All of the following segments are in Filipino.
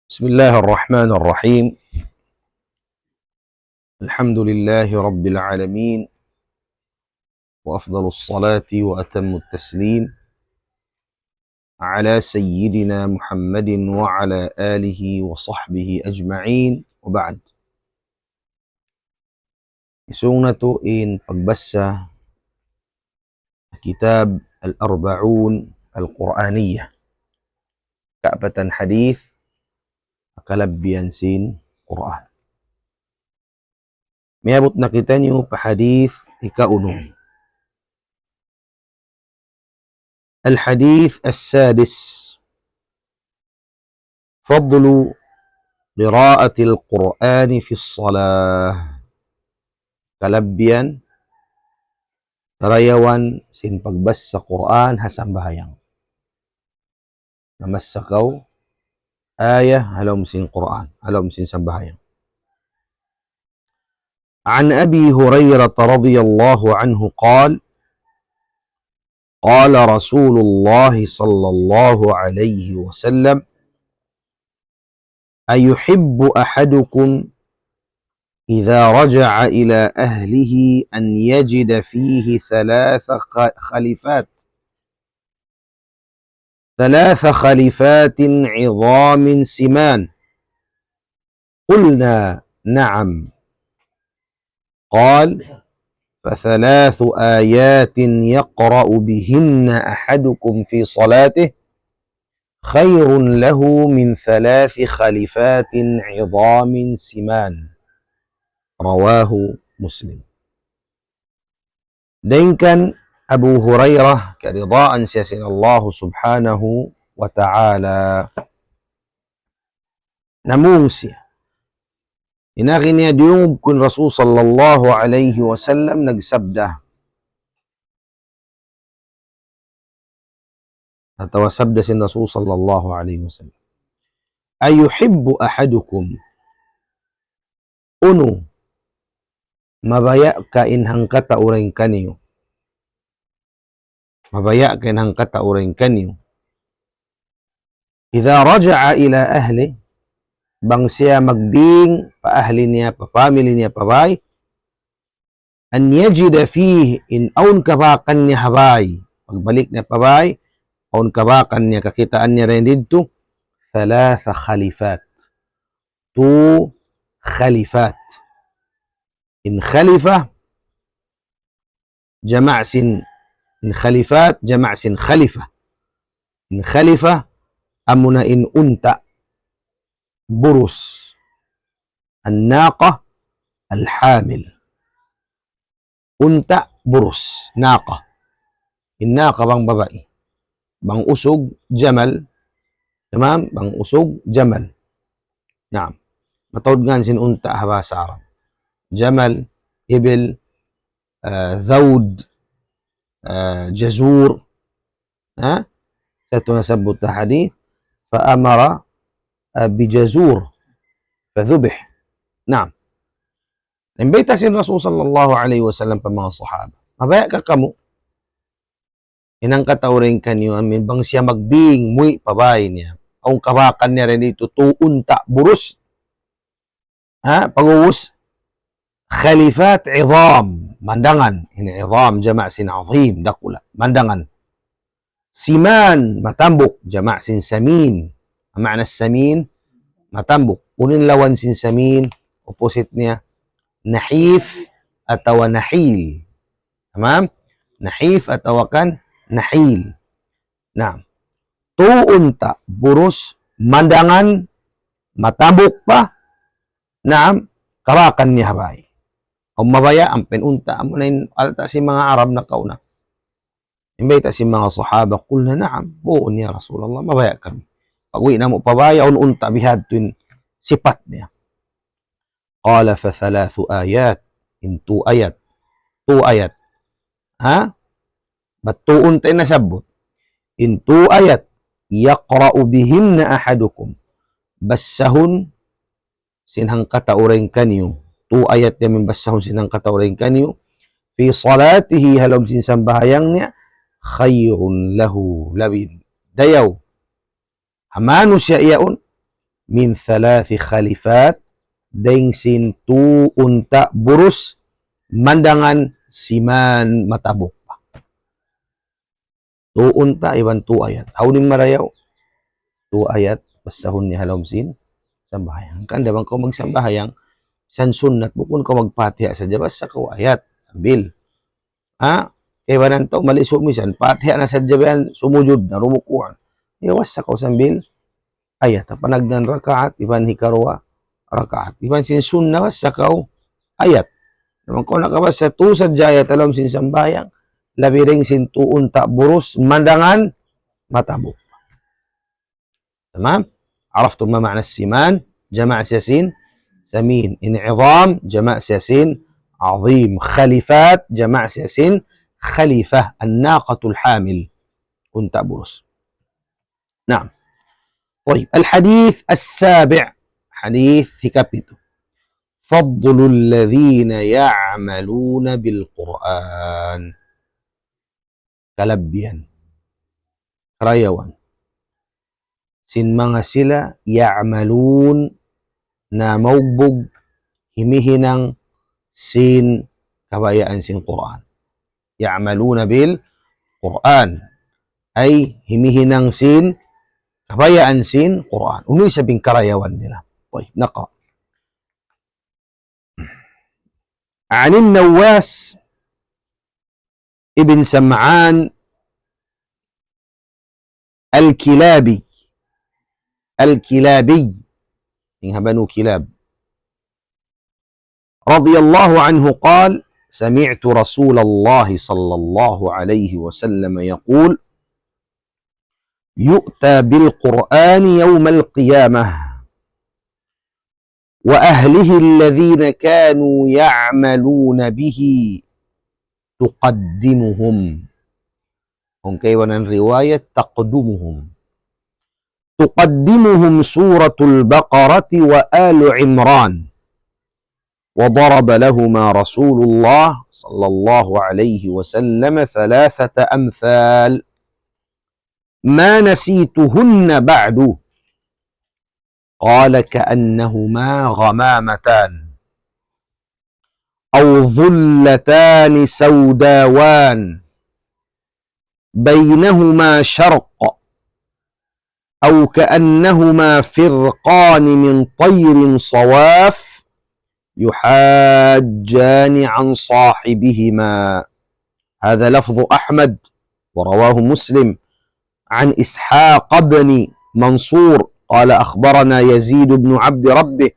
بسم الله الرحمن الرحيم. الحمد لله رب العالمين، وأفضل الصلاة وأتم التسليم على سيدنا محمد وعلى آله وصحبه أجمعين، وبعد. سنة إن pagbasa كتاب الأربعون القرآنية كعبة حديث kalabbian sin Quran. Miabot na kita niyo pa hadith ikauno. الحديث السادس: فضل قراءة القرآن في الصلاة. Kalabbian karayawan sin pagbasa Quran hasambahayang. Namasakaw ayah halom sin Quran, halom sin sambahayang. عن أبي هريرة رضي الله عنه قال: قال رسول الله صلى الله عليه وسلم: أيحب أحدكم إذا رجع إلى أهله أن يجد فيه ثلاث خلفات عظام سمان؟ قلنا: نعم. قال: فثلاث آيات يقرأ بهن أحدكم في صلاته خير له من 3 خلفات عظام سمان. رواه مسلم. Dengkan Abu Hurairah keridaan siasin Allah subhanahu wa ta'ala namung siya inaki niya diyong kun Rasul sallallahu alaihi wasallam nagsabda atau sabda sin Rasul sallallahu alaihi wasallam: ayuhibbu ahadukum, uno mabaya ka inhang kata urang kaniyo, mabaya ka inhang kata urang kaniyo, idza raja'a ila ahli, bang siya magbing pa ahli niya, pa family niya, pa bay, an yajida fihi, in aun kabakan niya habay, pagbalik niya pa bay, aun kabakan niya, kakitaan niya rin dito, 3 khalifat, 2 khalifat. In khalifah jama' sin, in khalifat jama' sin khalifah. In khalifah amuna in unta, burus, الناقة الحامل. Unta, burus, naqa. Innaqa bang babae, bang usog, jamal. Tamam, bang usog, jamal. Naam. Matawad nga sin unta haba sa Arab. Jamal, ibil, ذود, جزور. ستنسبت الحديث: فأمر بجزور فذبح. نعم. Imbita si Rasul sallallahu alaihi wasallam pa mga sahaba, mabaya ka kamo inang katauring kanyo amin bang siya magbing muy pabay niya ang kabakan niya rin dito tuunta burus paguwus khalifat idham, mandangan. Ini idham jama' sin azim, dakula, mandangan. Siman, matambok, jama' sin samin. Ang makna samin, matambok. Unin lawan sin samin, opposite niya nahif atau nahil. Tamam? Nahif atau kan nahil. Nah, tuunta, burus, mandangan, matambok pa, naam, kabakan niya habay. Kung mabaya, ang pinunta, amo na yung alta si mga Arab na kauna. Imbita si mga sahaba, kulna naam, buon niya Rasulullah, mabaya kami. Pag-uwi na mo pabaya, ununta, bihad to sipat niya. Qala fa 3 ayat, in 2 ayat. 2 ayat. Ba't tuunta na sabot? In 2 ayat, yaqra'u bihinna ahadukum, bassahun sinhang kata urang kanyo. 2 ayat niya membasahun sinang kata urang kanyo. Fi salatihi, halom sin sambahayang niya, khayrun lahu, labin dayaw hamano siya iyaon min thalathi khalifat daing sin tu unta burus mandangan siman matabok. Tu unta iban tu ayat. Hauning marayaw. Tu ayat basahon ni halom sin sambahayang. Kan dabang ko magsambahayang san sunnat bukun ko magpatiha sa jabas sa ko ayat sambil. Ha? Kaya ba nanto mali sumisan patiha na sa jaban sumujud na rumukuan. Iwas sa ko sambil ayat panagdan rakaat iban hikarwa rakaat. Iban sin sunnah sa ko ayat. Naman ko nakabas sa tu sa jayat alam sin sambayang labiring sin tuun tak burus mandangan matabok. تمام؟ عرفتم ما معنى السمان؟ جمع سياسين سمين. انعظام جمع سياسين عظيم. خليفات جمع سياسين خليفة الناقة الحامل كنت برس. نعم. طيب الحديث السابع حديث هكابيتو فضل الذين يعملون بالقرآن كلبيا رايوان sin mga sila ya'malun na maugbog himihinang sin kabayaan sin Quran. Ya'maluna bil Quran ay himihinang sin kabayaan sin Quran. Uni sabing karayawan nila. Oy, naka. عن النواس ابن سمعان الكلابي بنو كلاب رضي الله عنه قال سمعت رسول الله صلى الله عليه وسلم يقول يؤتى بالقرآن يوم القيامة وأهله الذين كانوا يعملون به تقدمهم هم كيوانا رواية تقدمهم سورة البقرة وآل عمران وضرب لهما رسول الله صلى الله عليه وسلم 3 أمثال ما نسيتهن بعد قال كأنهما غمامتان أو ظلتان سوداوان بينهما شرق أو كأنهما فرقان من طير صواف يحاجان عن صاحبهما. هذا لفظ أحمد ورواه مسلم عن إسحاق بن منصور قال أخبرنا يزيد بن عبد ربه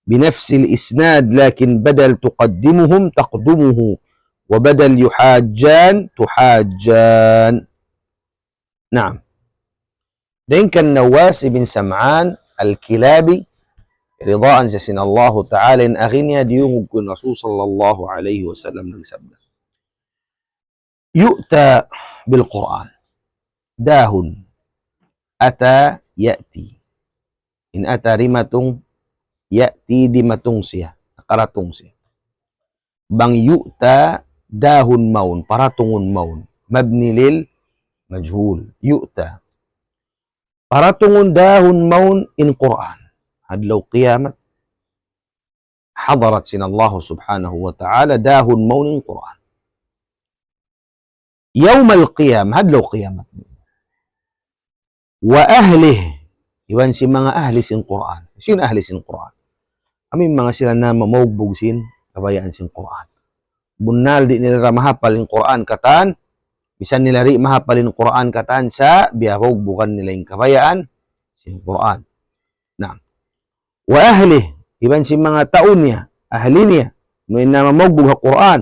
بنفس الإسناد لكن بدل تقدمهم تقدمه وبدل يحاجان تحاجان. نعم. دين كان نواس بن سمعان الكلابي رضاء جسن الله تعالى إن أغنيا ديوم الرسول صلى الله عليه وسلم نسبة يؤتى بالقرآن داه أتى يأتي إن أتى رمة يأتي دمة سيا قراتون سيا بang يؤتى داه مون paratungun مون مبني للمجهول يؤتى paratungun dahun maun in Quran. Hadlaw qiyamat hadarat sin Allah subhanahu wa ta'ala dahun maun in Quran. Yawm al-qiyam hadlaw qiyamat. Wa ahlih iwan si mga ahli sin Quran. Sin ahli sin Quran? Amin mga sila na mamaugbog sin kabayaan sin Quran. Bunal di nila mahapal in Quran katan bisan nila ri mahapalin Quran katan sa biyawog bukan nila yung kabayaan sin Quran. Nah. Wa ahli iban si mga taon niya, ahli niya, no na magbug ha Quran,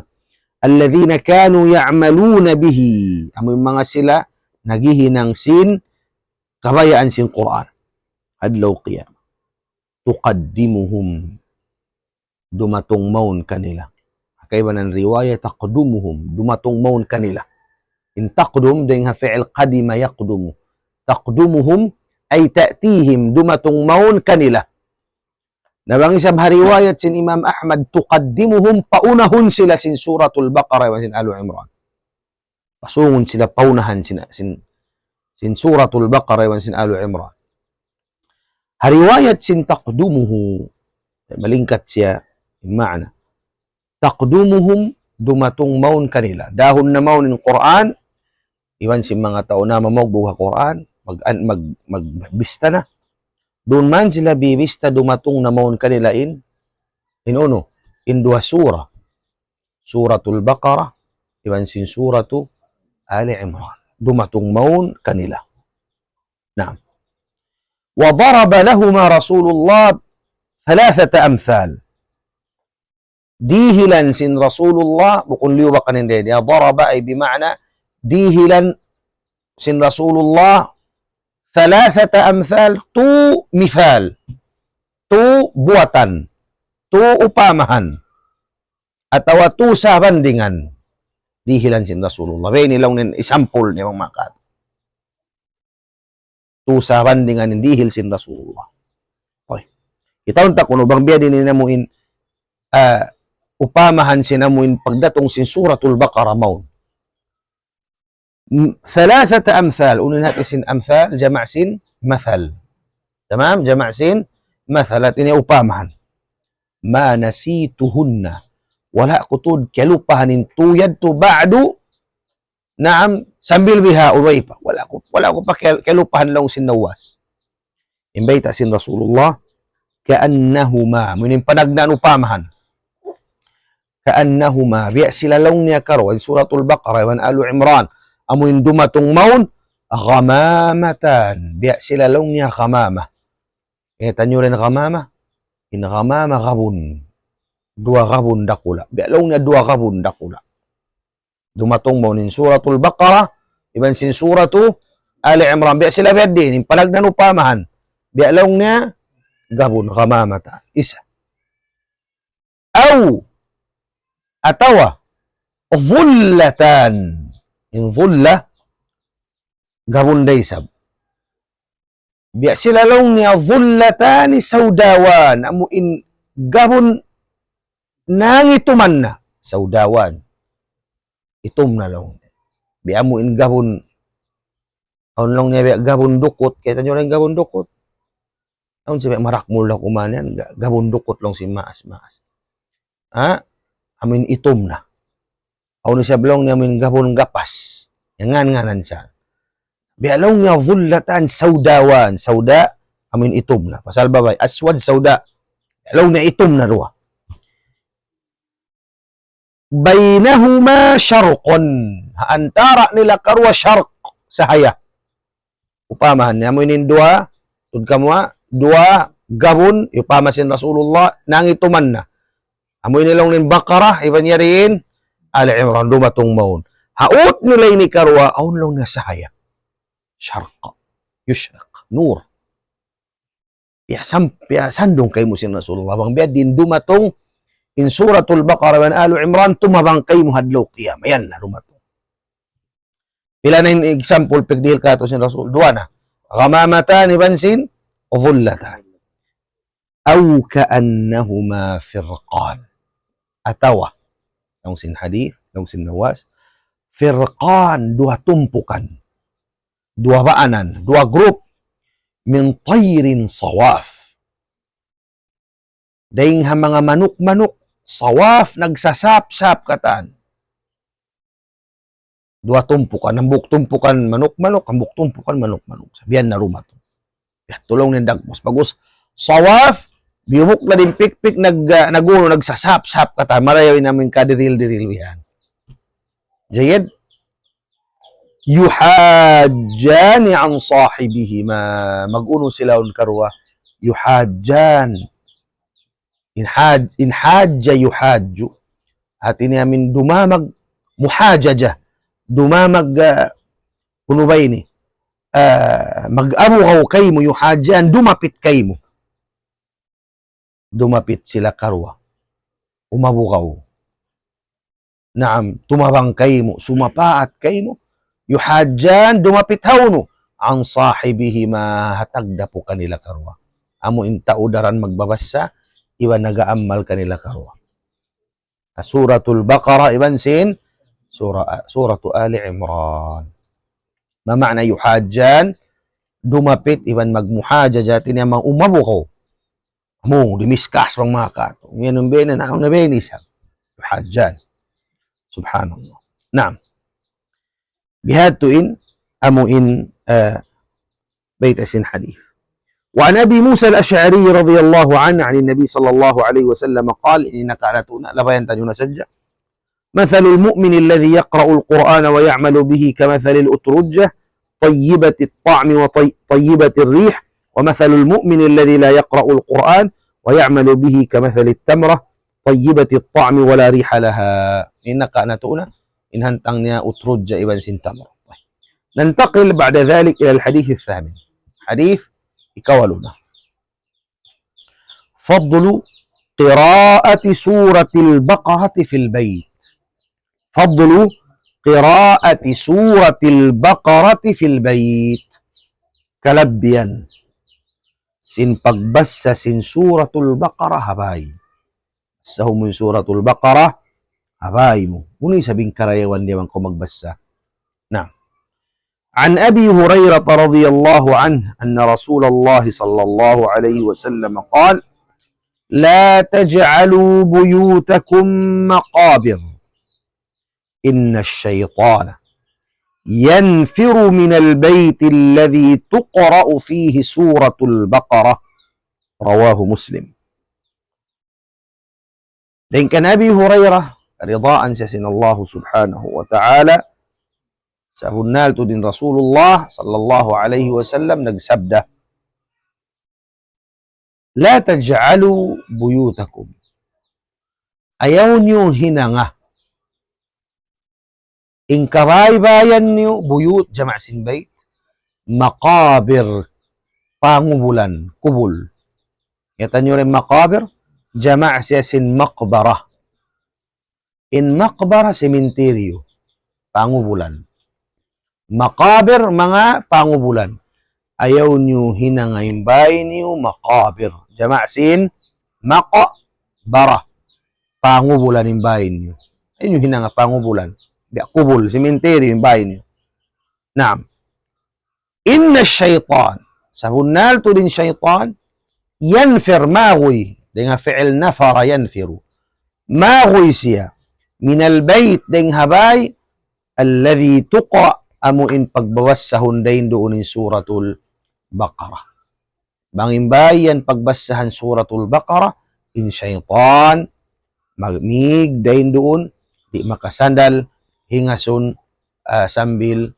alladhina kanu ya'maluna bihi. Amo mga sila nagihinang sin kabayaan sin Quran. Adlaw qiyam. Tuqaddimuhum dumatong maun kanila. Kaybanan riwayat taqdumuhum dumatong maun kanila. إن تقدم دينها فعل قدم يقدم تقدمهم أي تأتيهم دمة مون كنلة نبغي سبها رواية سن إمام أحمد تقدمهم paunahon sila sin سورة البقرة وسن آل عمران pasungon sila paunahan sin سورة البقرة وسن آل عمران riwayat sin taqdumuhu, malingkat siya yung ma'na. Taqdumuhum, dumatong maun kanila. Dahon na maun ng Quran, iwan si mga tao na mamagbuha Quran, magbista na. Doon man sila bibista dumatong na maun kanila in uno, in dua surah. Suratul Baqarah, iwan sin suratu Ali Imran. Dumatong maun kanila. Naam. Wa daraba lahuma Rasulullah thalathata amthal. Dihilan sin Rasulullah, bukun liwa kanin din. Ya daraba ay bima'na, dihilan sin Rasulullah thalathata amthal, tu mithal, tu buatan, tu upamahan, atau tu sabandingan. Dihilan sin Rasulullah. Bay nilang nin isampul ni mga makat. Tu sabandingan nin dihil sin Rasulullah. Okay. Itaon ta kuno bang biya din namuin upamahan sinamuin pagdatong sin suratul Baqarah maun. ثلاثة أمثال. Unin natin sin amthal, jama' sin mathal. Tamam? Jama' sin mathal. At ini upamahan. Ma nasituhunna. Wala ko to kalupahanin tuyad to ba'du. Naam, sambil biha uway pa. Wala ko pa kalupahan lang sin nawas. Imbay ta sin Rasulullah ka'annahuma. Munin panagnan upamahan. Ka'annahuma. Biya sila lang niya karon suratul Baqarah wan Alu Imran. Amuin dumatong maun ghamamatan. Biya sila lang niya ghamama. Kita nyo rin ghamama. In ghamama ghabun. Dua ghabun dakula. Biya lang niya dua ghabun dakula. Dumatong maun in suratul Baqarah. Iban sin suratu Ali Imran. Biya sila biya din. In panagnan upamahan. Biya lang niya ghabun ghamamatan. Isa. Atawa dhullatan. In dhulla gabun daysab. Biya sila lang niya dhullatan saudawan. Amu in gabun nangituman na. Saudawan. Itom na lang. Biya mo in gabun aun lang niya biya gabun dukot. Kita nyo lang gabun dukot. Aun siya marakmul lang kumanan. Gabun dukot lang si maas. Ha? Amin itom na. Aun siya belong niya amin gabon gapas. Yangan-nganan siya. Bialaw niya dhullatan saudawan. Sauda, amin itom na. Pasal babay, aswad sauda. Bialaw niya itom na ruwa. Bainahuma syarqon. Antara nila karwa syarq. Sahaya. Upamahan niya. Amin dua, tudkamwa, dua gabon, upamasin Rasulullah, nangituman na. Amoy nilang nin Baqarah, iban niya rin, Ali Imran, dumatong maun. Haut nilay ni karwa, aun lang na sahaya. Syarqa, yushraq, nur. Sandong kay mo sin Rasulullah. Bang biya din dumatong in suratul Baqarah wan Ali Imran, tumabang kay mo hadlaw qiyam. Ayan na, dumatong. Pila na yung example, pagdihil ka ito sin Rasul. Dua na. Ghamamatan, iban sin, dhullatan. Aw ka'annahuma firqan. Atawa. Yung sin hadith, yung sin nawas. Firqan, dua tumpukan. Dua baanan, dua grup. Min tayrin sawaf. Dahing ha mga manuk-manuk, sawaf, nagsasap-sap kataan. Dua tumpukan, hambuk tumpukan manuk-manuk, hambuk tumpukan manuk-manuk. Sabihan na rumato. Tulong ng dagmos. Bagus, sawaf, biyumok na din pik-pik, nagsasap-sap kata. Marayawin namin kadiril-diril wihan. Jayed? Yuhajjani an sahibihima. Mag-uno sila un karwa. Yuhajjan. In hajja yuhajju. At ini amin dumamag muhajaja. Dumamag kuno ba ini? Mag-abuhaw kay mo yuhajjan. Dumapit kay mo. Dumapit sila karwa. Umabukaw. Naam, tumabang kay mo, sumapaat kay mo. Yuhajjan, dumapit hawno. Ang sahibihima, hatagda po kanila karwa. Amo intaudaran magbabasa, iwan nagaamal kanila karwa. Suratul Baqarah, iban sin, suratu Ali Imran. Ma ma'na yuhajjan, dumapit iban magmuhajaja tiniya mang umabo ko mo dimiskas pang mga kato ngayon benen na benis hajjan subhanallah na'am bihatuin amuin بيت أسن حديث وعن أبي موسى الأشعري رضي الله عنه عن النبي صلى الله عليه وسلم قال إنك علتنا لبين تنون سجة مثل المؤمن الذي يقرأ القرآن ويعمل به كمثل الأترجة طيبة الطعم وطيبة الريح ومثل المؤمن الذي لا يقرأ القرآن ويعمل به كمثل التمرة طيبة الطعم ولا ريح لها إنك أنتونا إن هنتغنى أترجة إبن سنتمرة طيب. ننتقل بعد ذلك إلى الحديث الثامن حديث يكولنا فضل قراءة سورة البقرة في البيت فضل قراءة سورة البقرة في البيت كلبيا سن pagbasa sin سورة البقرة habay sahu mo سورة البقرة habay mo muni sabing karayawan diyan ko magbasa na عن أبي هريرة رضي الله عنه أن رسول الله صلى الله عليه وسلم قال لا تجعلوا بيوتكم مقابر إن الشيطان ينفر من البيت الذي تقرأ فيه سورة البقرة رواه مسلم لأن كان أبي هريرة رضاء سيسن الله سبحانه وتعالى سهنال تدين رسول الله صلى الله عليه وسلم نقسبده لا تجعلوا بيوتكم أيونيو هنا إن كراي باينيو بيوت جمع سين بيت مقابر pangubulan kubul yatanyo rin maqabir jama' siya sin maqbara in maqbara sementeryo pangubulan maqabir mga pangubulan ayaw nyo hinangayin bahay niyo maqabir jama' sin maqbara pangubulan yung bahay niyo ayaw nyo hinanga pangubulan kubul sementeryo yung bahay niyo naam inna syaitan sahunal to din syaitan yanfir magoy dengan fi'il nafara yanfiru magoy siya minal bayt deng habay alladhi tuqa amuin pagbawas sa hundayin doon in suratul Baqarah bangimbayan pagbasahan suratul Baqarah in syaitan magmig dayin doon di makasandal hingason sambil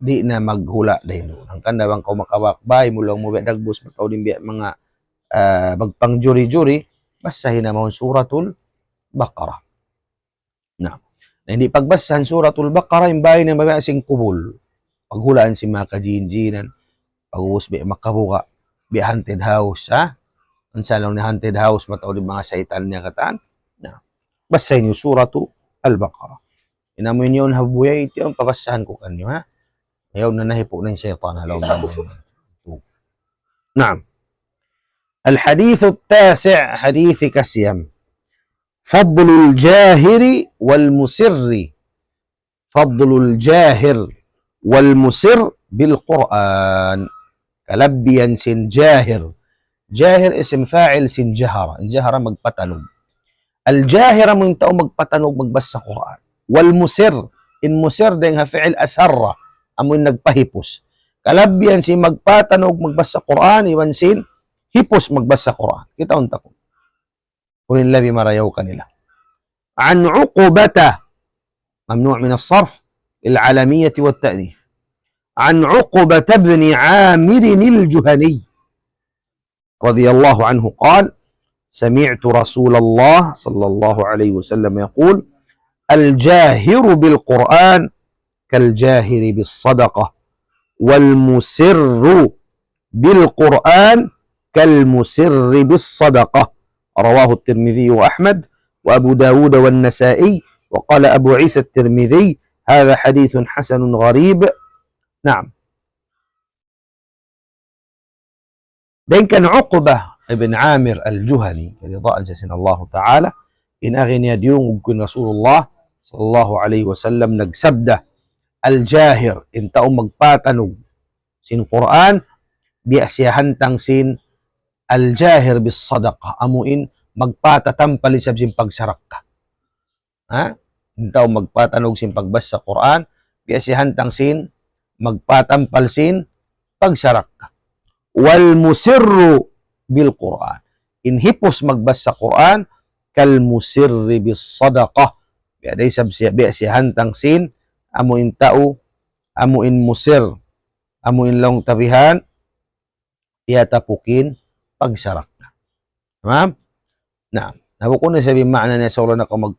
di na maghula dahin doon. Ang kandawang kau makawakbay mulang mo dagbos mataw din biya mga magpang juri-juri basahin naman suratul Baqarah. Na hindi pagbasahan suratul Baqarah yung bahay ng mabiasing kubul. Paghulaan si mga kajinjinan, pag-uus biya makabuka, biya haunted house, ha? Ang salong ni haunted house mataw din mga saitan niya kataan. Na basahin yung suratul Al-Baqarah. Inamoy yun habuyay ito yung pabasahan ko kanyo, ha? Ayaw na nahipo ng syaitan halaw نعم الحديث التاسع حديث كسيم فضل الجاهر والمسر فضل الجاهر والمسر بالقرآن كلبيا سن جاهر جاهر اسم فاعل سن جهر جهر مقبتنوب الجاهر من تأو مقبتنوب مقبس قرآن والمسر إن مسر دينها فعل أسر amoy nagpahipos. Kalabyan si magpatanog magbasa Quran, iwan sin hipos magbasa Quran. Kita unta ko. Kunin labi marayaw kanila. An uqubata mamnu' min as-sarf al-alamiyyah wa at-ta'nith. An uqubata ibn Amir al-Juhani radiyallahu anhu قال سمعت رسول الله صلى الله عليه وسلم يقول الجاهر بالقرآن كالجاهر بالصدقة والمسر بالقرآن كالمسر بالصدقة رواه الترمذي وأحمد وأبو داود والنسائي وقال أبو عيسى الترمذي هذا حديث حسن غريب نعم دين كان عقبة ابن عامر الجهني رضاء جسن الله تعالى إن أغني ديون ممكن رسول الله صلى الله عليه وسلم نقسبده الجاهر inta magpatanog sin Quran biasihantang sin al-jahir bis sadaqah amuin magpatatampal isab sin pagsarak ka. Ha? Hintaw magpatanog sin pagbasa sa Quran biasihantang sin magpatampal sin pagsarak ka. Wal musirru bil Quran. Inhipos magbasa sa Quran kal musirri bis sadaqah. Biaday sab biasihantang sin amuin tao amuin musir amuin long tabihan tapukin pagsarak ka. Tamam? Na, nabukon na sabi makna niya sa ulo na kung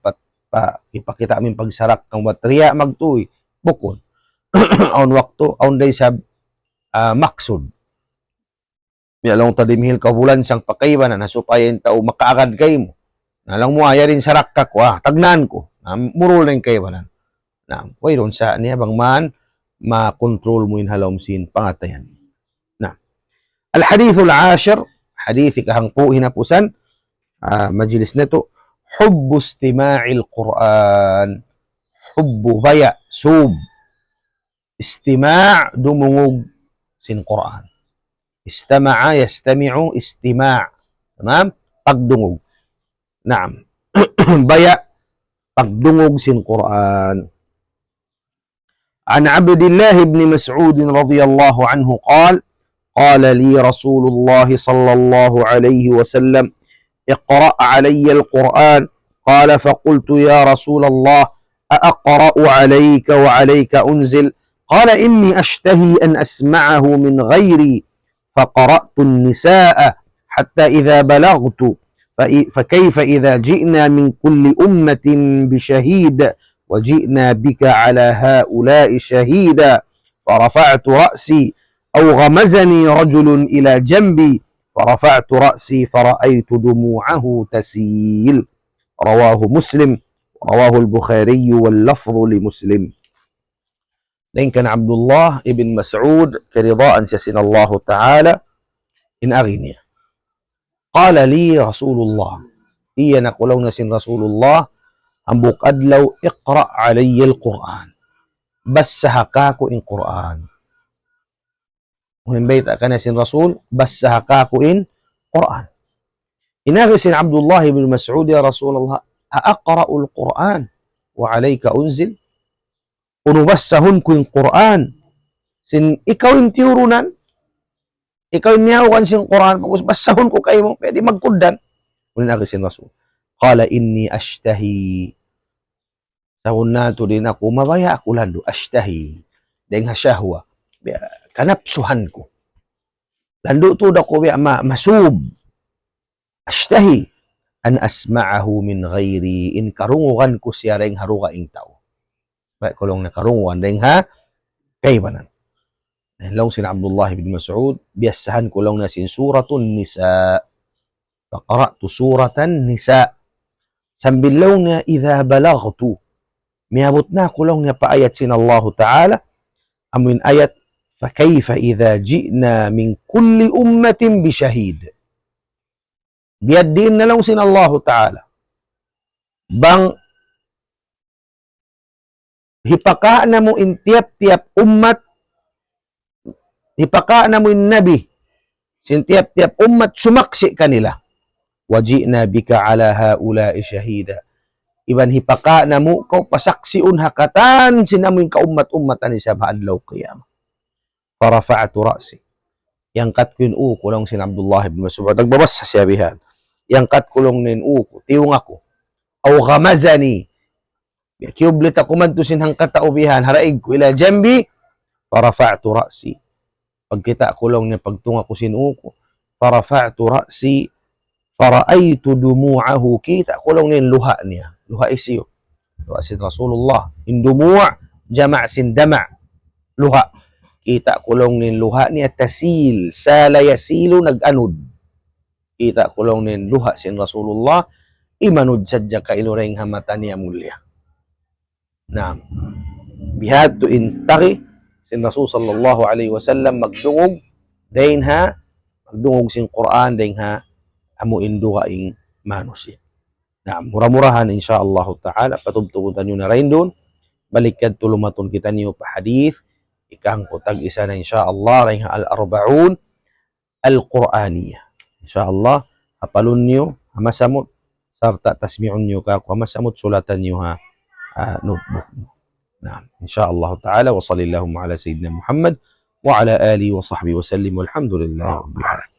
ipakita amin pagsarak kang baterya magtuy bukon. Aun wakto, aun day sab maksud. Mialong tadimhil ka bulan sang pakaiba na nasupayan tao makaagad kay mo. Nalang mo aya rin sarak ka ko, tagnan ko. Murul na yung kaibanan. Na, wayron sa niya bang man ma-control mo in halom sin pangatayan. Na. Al-hadithul ashir, hadithi kahang po hinapusan, majlis nito, hubbu istima'il Quran. Hubbu baya, sub. Istima' dumungog sin Quran. Istama'a, yastami'u, istima'. Tamam? Pagdungog. Naam. Baya, pagdungog sin Quran. عن عبد الله بن مسعود رضي الله عنه قال قال لي رسول الله صلى الله عليه وسلم اقرأ علي القرآن قال فقلت يا رسول الله أأقرأ عليك وعليك أنزل قال إني أشتهي أن أسمعه من غيري فقرأت النساء حتى إذا بلغت فكيف إذا جئنا من كل أمة بشهيد وجئنا بك على هؤلاء شهيدا فرفعت رأسي أو غمزني رجل إلى جنبي فرفعت رأسي فرأيت دموعه تسيل رواه مسلم رواه البخاري واللفظ لمسلم. لين كان عبد الله ابن مسعود كرضاء سيسن الله تعالى إن أغني قال لي رسول الله إيا نقولون سن رسول الله ambuk adlaw iqra alayya al-Quran bassahakaku in Quran Muhimbay ka na sin Rasul bassahakaku in Quran inagi sin Abdullah ibn Mas'ud ya Rasulullah aqra'u al-Quran wa alayka unzil unubassahun ku in Quran sin ikaw in tiurunan ikaw in niyawan sin Quran bassahun ko kayo pwede magkudan inagi sin Rasul qala inni ashtahi sahun nato din ako mabaya ako lando ashtahi dahil hasyahwa kanapsuhan ko lando to da ko masub ashtahi an asma'ahu min ghairi in karungugan ko siya ring haruga ing tao ba kulong na karungugan dahil ha kaybanan long sin Abdullah ibn Mas'ud biyasahan ko lang na sin suratun nisa faqara'tu suratan nisa sambil niya idha balagtu miabot na kulong niya pa ayat sin Allah Ta'ala amin ayat fakayfa idha ji'na min kulli ummatin bishahid biyaddiin na lang sin Allah Ta'ala bang hipaka na mo in tiap-tiap ummat hipaka na mo in nabi sin tiap-tiap ummat sumaksi kanila waji'na bika ala haula'i shahida iban hipaka na mo kau pasaksiun hakatan sinamoy kaummat-ummatan ni sa adlaw qiyamah farafa'tu ra'si yang kat kun kulong sin Abdullah ibn Mas'ud nagbabas sa siyabihan yang kat kulong nin tiwong ako aw ghamazani kiyublit ako man to sin hangkat taubihan haraig ko ila jambi farafa'tu ra'si pagkita kulong ni pagtunga ko sin farafa'tu ra'si fara'aytu dumu'ahu kita kulong nin luha niya luha isiyo luha sin Rasulullah in dumu' jama' sin dama' luha kita kulong nin luha niya tasil sala yasilu nag-anod kita kulong nin luha sin Rasulullah imanud sadya ka ilureng hamatan niya mulya na bihadto intaki sin Rasul sallallahu alaihi wasallam magdungog dahin ha magdungog sin Quran dahin ha amo induha ing manusia. Na murah-murahan insyaallah taala patubtubutan nyo na rin doon. Balikan tulumaton kita niyo pa hadith ikang kutag isa na insyaallah ring al-arba'un al-Qur'aniyah. Insyaallah hapalun nyo, hamasamot sarta tasmi'un nyo ka hamasamot sulatan nyo ha notebook nyo. Naam, insyaallah ta'ala wa sallallahu ala sayyidina Muhammad wa ala alihi wa sahbihi wa sallim walhamdulillah rabbil alamin.